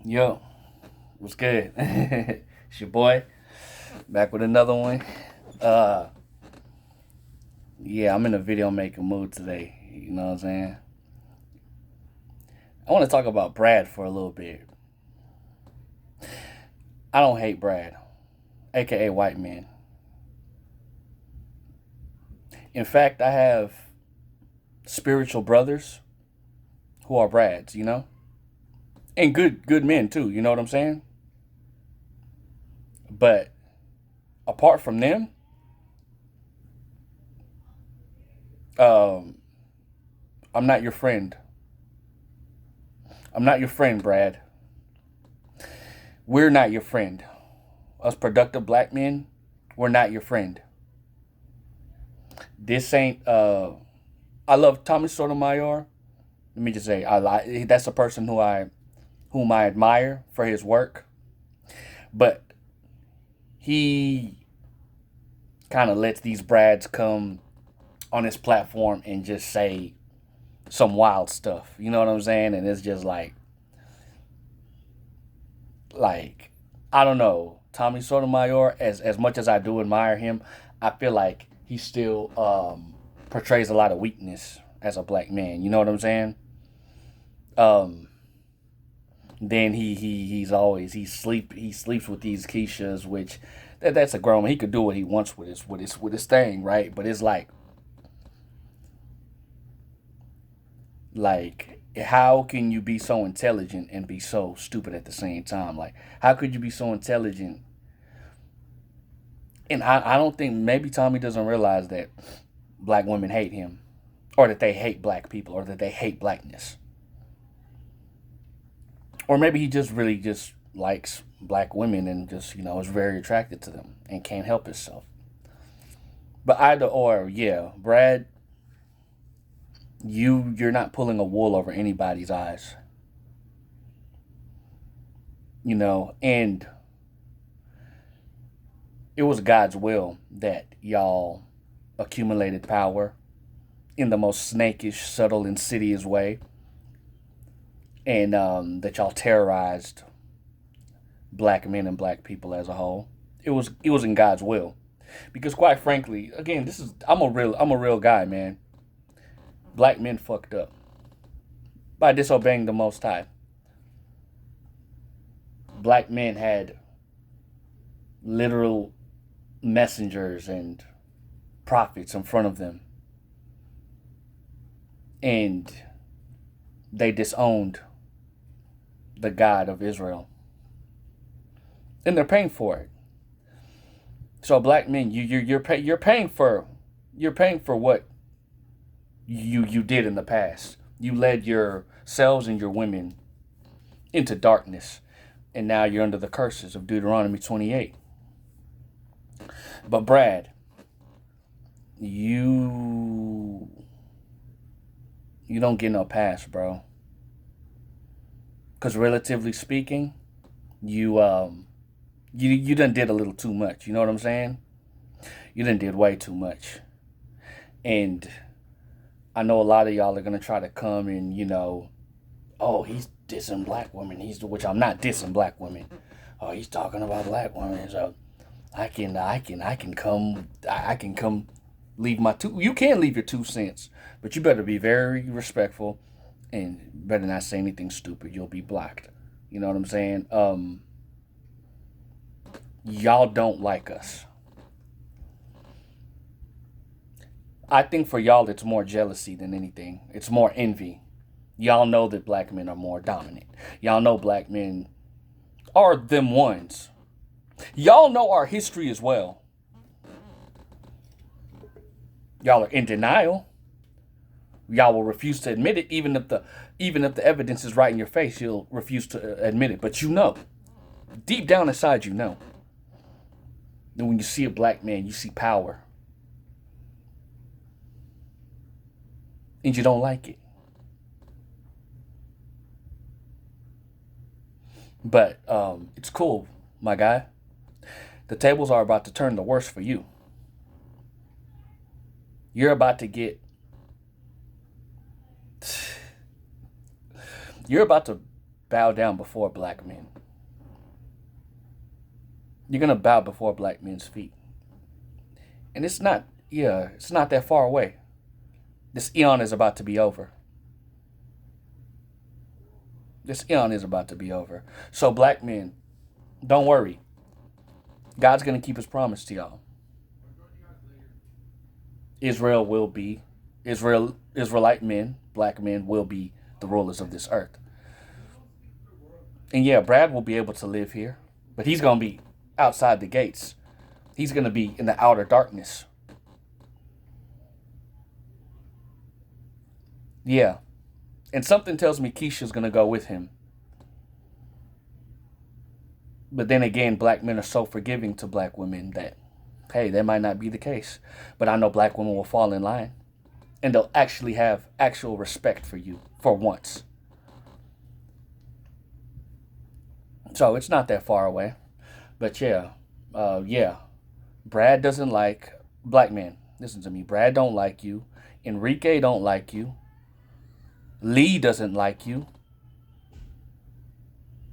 Yo, what's good? It's your boy, back with another one. Uh, yeah, I'm in a video making mood today. You know what I'm saying? I want to talk about Brad for a little bit. I don't hate Brad, aka white man. In fact, I have spiritual brothers who are Brads. And good men too. You know what I'm saying? But apart from them, um, I'm not your friend. I'm not your friend, Brad. We're not your friend. Us productive black men, we're not your friend. This ain't. I love Tommy Sotomayor. Let me just say, that's a person whom I admire for his work, but he kind of lets these brads come on his platform and just say some wild stuff. You know what I'm saying? And it's just like I don't know. Tommy Sotomayor, as much as I do admire him, I feel like he still portrays a lot of weakness as a black man. You know what I'm saying? Um, then he sleeps with these Keishas, which that's a grown man. He could do what he wants with his thing, right? But it's like how can you be so intelligent and be so stupid at the same time? Like how could you be so intelligent? And I don't think maybe Tommy doesn't realize that black women hate him, or that they hate black people, or that they hate blackness, or maybe he just really just likes black women and just is very attracted to them and can't help himself. But either or, yeah, Brad, you're not pulling a wool over anybody's eyes, and it was God's will that y'all accumulated power in the most snakish, subtle, insidious way, and that y'all terrorized black men and black people as a whole. It was in God's will, because quite frankly, again, I'm a real guy, man. Black men fucked up by disobeying the Most High. Black men had literal messengers and prophets in front of them, and they disowned the God of Israel, and they're paying for it. So black men, you're paying for what you did in the past. You led yourselves and your women into darkness, and now you're under the curses of Deuteronomy 28. But Brad, you you don't get no pass, bro. Because relatively speaking, you you done did a little too much. You know what I'm saying? You done did way too much, and I know a lot of y'all are gonna try to come and oh, he's dissing black women. Which I'm not dissing black women. Oh, he's talking about black women. So I can come leave my two. You can leave your 2 cents, but you better be very respectful and better not say anything stupid. You'll be blocked. You know what I'm saying? Y'all don't like us. I think for y'all it's more jealousy than anything. It's more envy. Y'all know that black men are more dominant. Y'all know black men are them ones. Y'all know our history as well. Y'all are in denial. Y'all will refuse to admit it, even if the evidence is right in your face. You'll refuse to admit it, but deep down inside, you know. And when you see a black man, you see power, and you don't like it. But it's cool, my guy. The tables are about to turn the worse for you. You're about to get. You're about to bow down before black men. You're going to bow before black men's feet. And it's not that far away. This eon is about to be over. This eon is about to be over. So black men, don't worry. God's going to keep his promise to y'all. Israelite men, black men will be the rulers of this earth. And yeah, Brad will be able to live here, but he's going to be outside the gates. He's going to be in the outer darkness. Yeah. And something tells me Keisha's going to go with him. But then again, black men are so forgiving to black women that, hey, that might not be the case. But I know black women will fall in line. And they'll actually have actual respect for you for once. So it's not that far away. But yeah. Brad doesn't like black men. Listen to me. Brad don't like you. Enrique don't like you. Lee doesn't like you.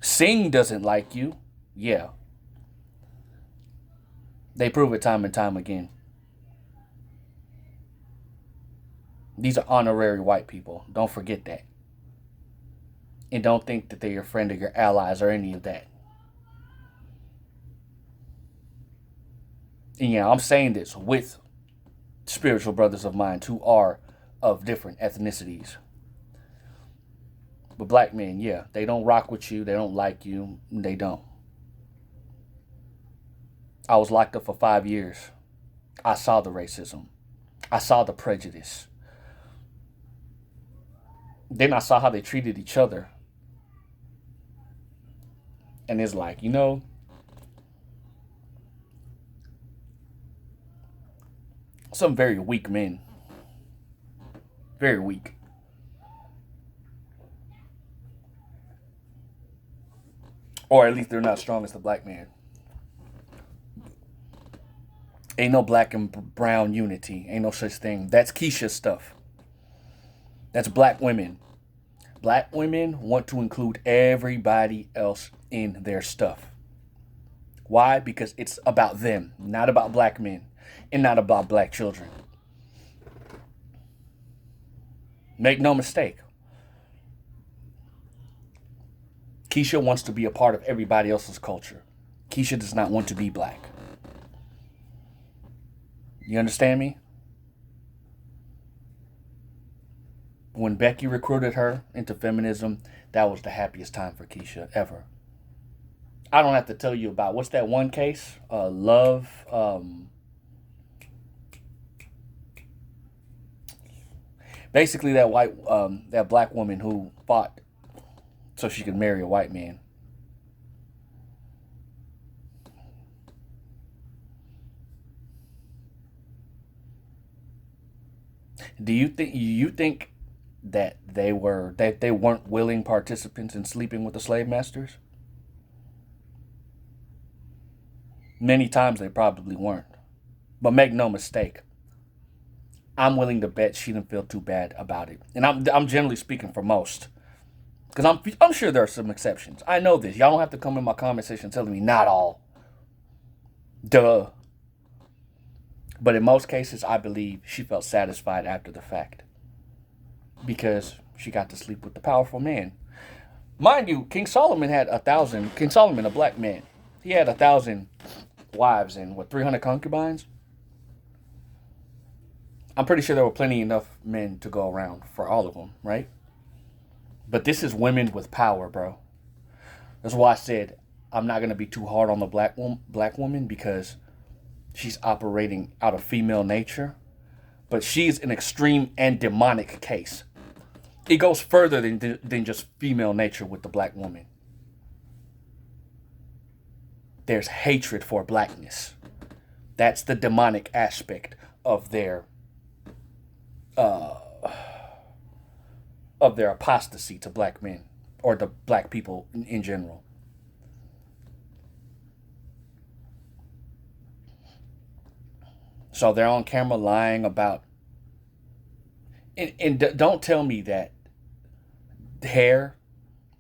Singh doesn't like you. Yeah. They prove it time and time again. These are honorary white people. Don't forget that. And don't think that they're your friend or your allies or any of that. And yeah, I'm saying this with spiritual brothers of mine who are of different ethnicities. But black men, yeah, they don't rock with you. They don't like you. They don't. I was locked up for 5 years. I saw the racism. I saw the prejudice. Then I saw how they treated each other. And it's like, some very weak men. Very weak. Or at least they're not strong as the black man. Ain't no black and brown unity. Ain't no such thing. That's Keisha stuff. That's black women. Black women want to include everybody else in their stuff. Why? Because it's about them, not about black men, and not about black children. Make no mistake. Keisha wants to be a part of everybody else's culture. Keisha does not want to be black. You understand me? When Becky recruited her into feminism, that was the happiest time for Keisha ever. I don't have to tell you about, what's that one case? Love. Basically, that black woman who fought so she could marry a white man. Do you think that they weren't willing participants in sleeping with the slave masters? Many times they probably weren't. But make no mistake, I'm willing to bet she didn't feel too bad about it. And I'm generally speaking for most. Because I'm sure there are some exceptions. I know this. Y'all don't have to come in my comment section telling me not all. Duh. But in most cases, I believe she felt satisfied after the fact. Because she got to sleep with the powerful man. Mind you, King Solomon, a black man, he had 1,000 wives and 300 concubines? I'm pretty sure there were plenty enough men to go around for all of them, right? But this is women with power, bro. That's why I said I'm not going to be too hard on the black woman because she's operating out of female nature. But she's an extreme and demonic case. It goes further than just female nature with the black woman. There's hatred for blackness. That's the demonic aspect of their apostasy to black men or the black people in general. So they're on camera lying about, and don't tell me that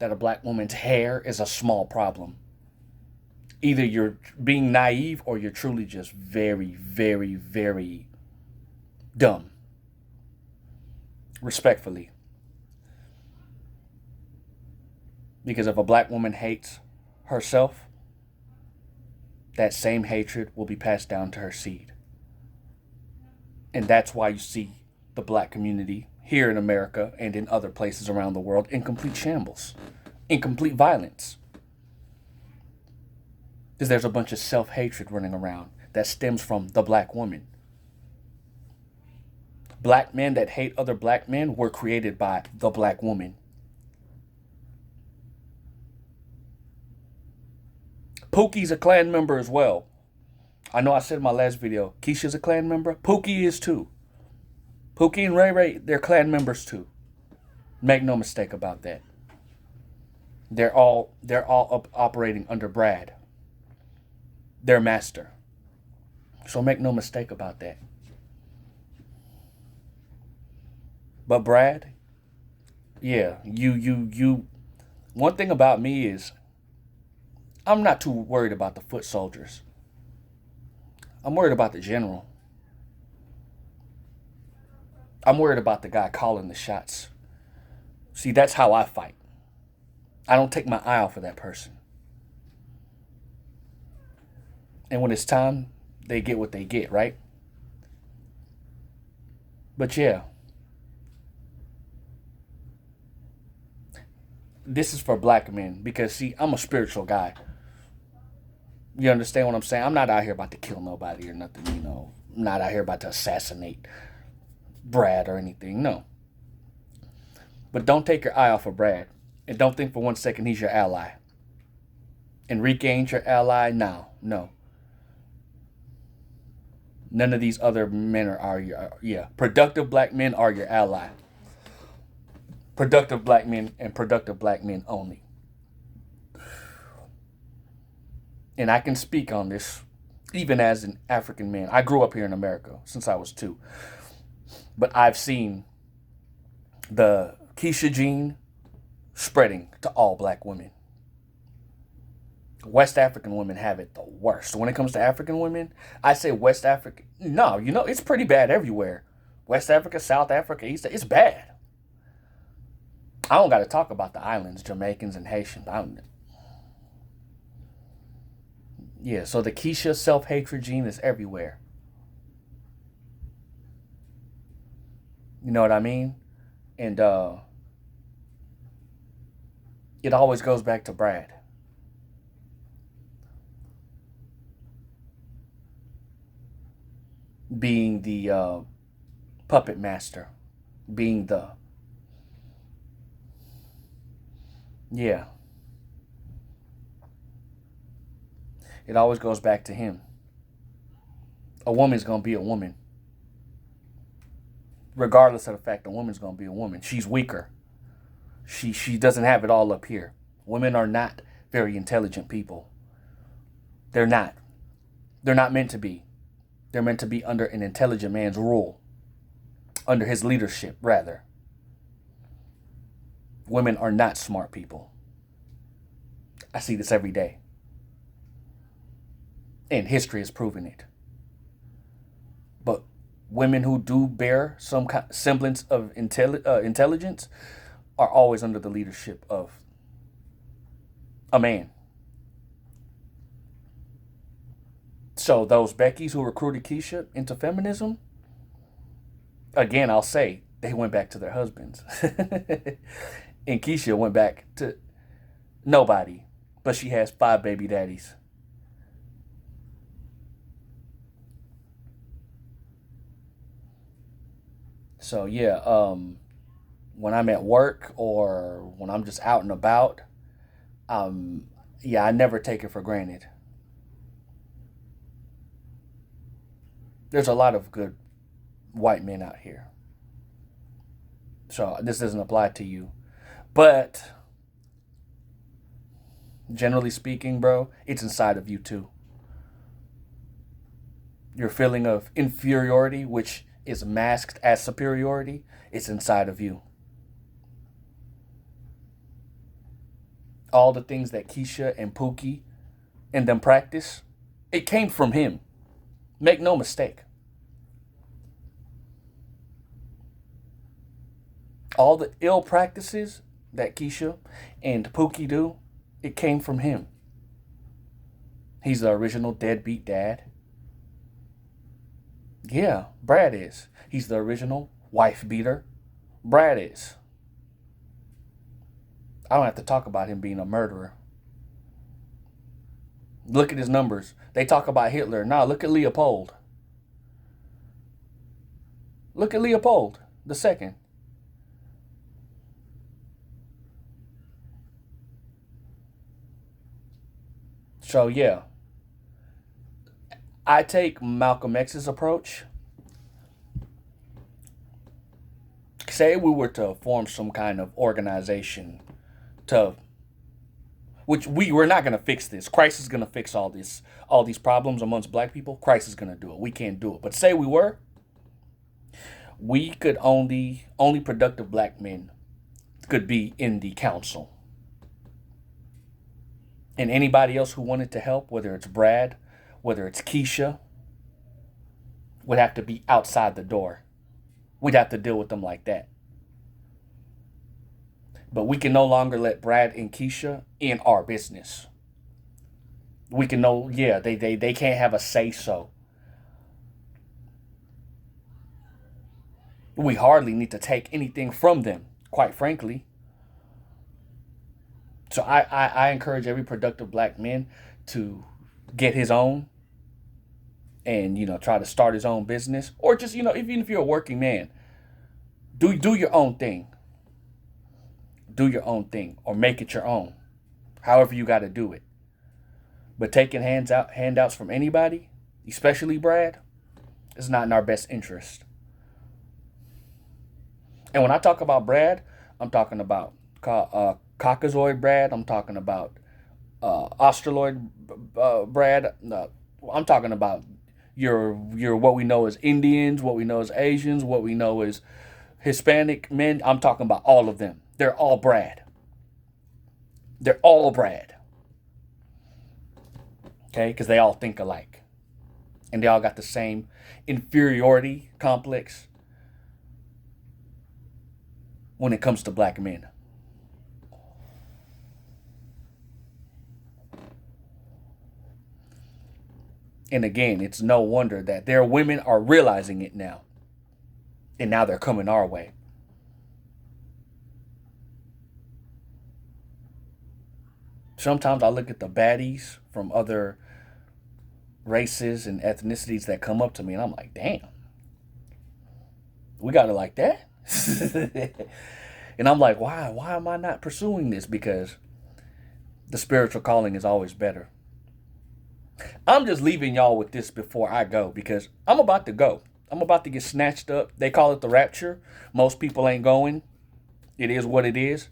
that a black woman's hair is a small problem. Either you're being naive or you're truly just very, very, very dumb. Respectfully. Because if a black woman hates herself, that same hatred will be passed down to her seed. And that's why you see the black community here in America and in other places around the world in complete shambles, in complete violence. Because there's a bunch of self-hatred running around that stems from the black woman. Black men that hate other black men were created by the black woman. Pookkie's a Klan member as well. I know I said in my last video, Keisha's a Klan member. Pookkkie is too. Pookkie and Ray Ray, they're Klan members too. Make no mistake about that. They're all operating under Brad, their master. So make no mistake about that. But Brad, yeah, you. One thing about me is, I'm not too worried about the foot soldiers. I'm worried about the general. I'm worried about the guy calling the shots. See, that's how I fight. I don't take my eye off of that person. And when it's time, they get what they get, right? But yeah. This is for black men because, see, I'm a spiritual guy. You understand what I'm saying? I'm not out here about to kill nobody or nothing, you know. I'm not out here about to assassinate Brad or anything, no. But don't take your eye off of Brad. And don't think for 1 second he's your ally. Enrique ain't your ally now. No. None of these other men are your, productive black men are your ally. Productive black men and productive black men only. And I can speak on this even as an African man. I grew up here in America since I was 2. But I've seen the Keisha gene spreading to all black women. West African women have it the worst. When it comes to African women, I say West Africa. No, you know, it's pretty bad everywhere. West Africa, South Africa, East, it's bad. I don't got to talk about the islands, Jamaicans and Haitians. Yeah, so the Keisha self-hatred gene is everywhere. You know what I mean? And it always goes back to Brad. Being the puppet master. Being the... Yeah. It always goes back to him. A woman's going to be a woman. Regardless of the fact a woman's going to be a woman. She's weaker. She doesn't have it all up here. Women are not very intelligent people. They're not. They're not meant to be. They're meant to be under an intelligent man's rule. Under his leadership, rather. Women are not smart people. I see this every day. And history has proven it. But women who do bear some semblance of intelligence are always under the leadership of a man. So those Beckys who recruited Keisha into feminism, again, I'll say, they went back to their husbands. And Keisha went back to nobody, but she has 5 baby daddies. So yeah, when I'm at work or when I'm just out and about, yeah, I never take it for granted. There's a lot of good white men out here. So this doesn't apply to you. But generally speaking, bro, it's inside of you too. Your feeling of inferiority, which is masked as superiority, it's inside of you. all the things that Keisha and Pookkie and them practice, it came from him. Make no mistake. All the ill practices that Keisha and Pookkie do, it came from him. He's the original deadbeat dad. Yeah, Brad is. He's the original wife beater. Brad is. I don't have to talk about him being a murderer. Look at his numbers. They talk about Hitler. Nah, look at Leopold. Look at Leopold the second. So yeah, I take Malcolm X's approach. Say we were to form some kind of organization to, which we're not going to fix this. Christ is going to fix all these problems amongst black people. Christ is going to do it. We can't do it. But say we could only productive black men could be in the council. And anybody else who wanted to help, whether it's Brad, whether it's Keisha, would have to be outside the door. We'd have to deal with them like that. But we can no longer let Brad and Keisha in our business. We can they can't have a say-so. We hardly need to take anything from them, quite frankly. So I encourage every productive black man to get his own and, try to start his own business. Or just, even if you're a working man, do your own thing. Do your own thing or make it your own. However you got to do it. But taking handouts from anybody, especially Brad, is not in our best interest. And when I talk about Brad, I'm talking about Caucasoid Brad. I'm talking about Australoid Brad. I'm talking about your what we know as Indians, what we know as Asians, what we know as Hispanic men. I'm talking about all of them. They're all Brad. They're all Brad. Okay? Because they all think alike. And they all got the same inferiority complex when it comes to black men. And again, it's no wonder that their women are realizing it now. And now they're coming our way. Sometimes I look at the baddies from other races and ethnicities that come up to me and I'm like, damn, we got it like that? And I'm like, why am I not pursuing this? Because the spiritual calling is always better. I'm just leaving y'all with this before I go because I'm about to go. I'm about to get snatched up. They call it the rapture. Most people ain't going. It is what it is.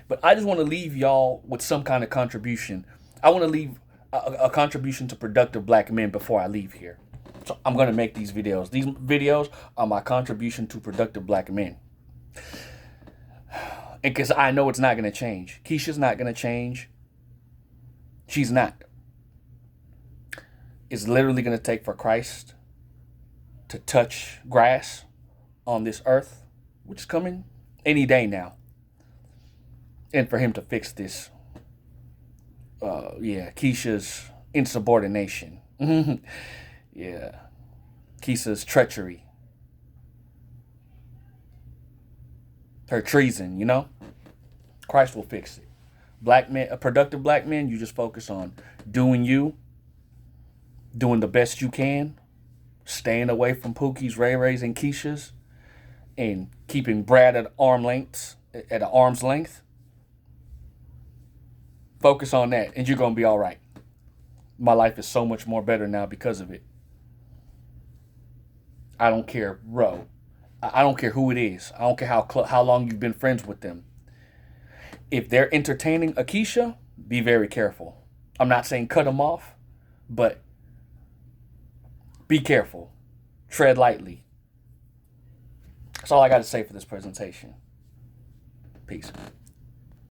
But I just want to leave y'all with some kind of contribution. I want to leave a contribution to productive black men before I leave here. So I'm going to make these videos. These videos are my contribution to productive black men. And because I know it's not going to change. Keisha's not going to change. She's not. It's literally going to take for Christ to touch grass on this earth, which is coming any day now. And for him to fix this, Keisha's insubordination. Yeah. Keisha's treachery. Her treason, Christ will fix it. Black men, a productive black man, you just focus on doing you, doing the best you can, staying away from Pookie's, Ray Ray's, and Keisha's, and keeping Brad at an arm's length. Focus on that, and you're going to be all right. My life is so much more better now because of it. I don't care, bro. I don't care who it is. I don't care how long you've been friends with them. If they're entertaining Keisha, be very careful. I'm not saying cut them off, but be careful. Tread lightly. That's all I got to say for this presentation. Peace.